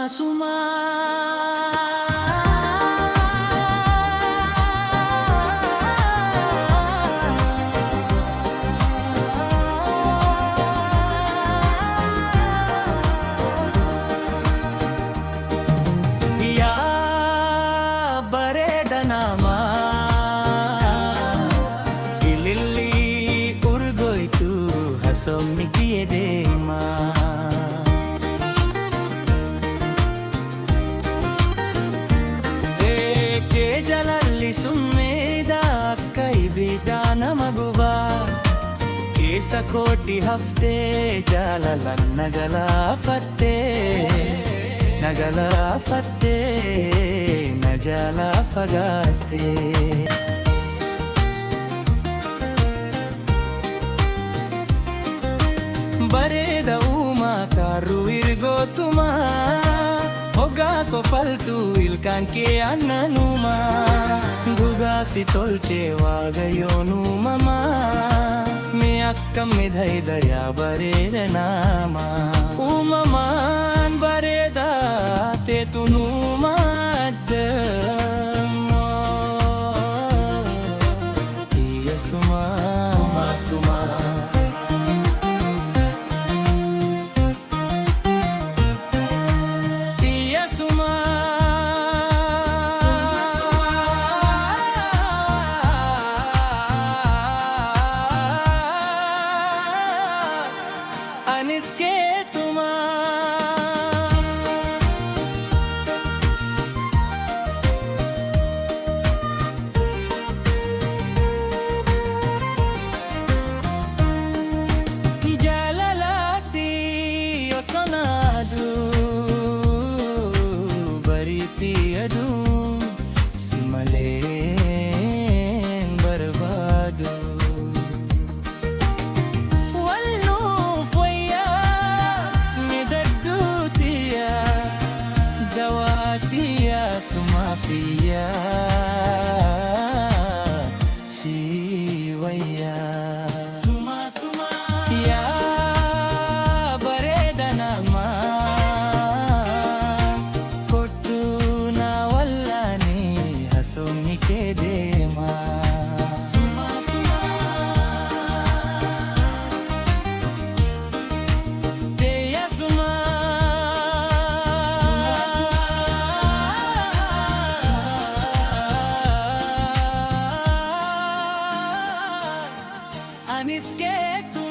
suma. Ya baredanama ililli urgoitu hasommi kiyedema. Summeda kai bidana maguva kesa koti hafte jalalan nagala fatte najala fagate. Bareda uma karu irgotuma hoga ko faltu ilkan ke annanuma guga si tolche wagayonu mama me akkam medhai daya bareda nama umaman bareda te tunuma iya suma suma suma. Aniske tuma jalalati osonadu bariti adu simale barbadu suma fiya siwaya suma suma ya baredanama kottu na wallani hasommi kedema suma suma deya suma aniske tu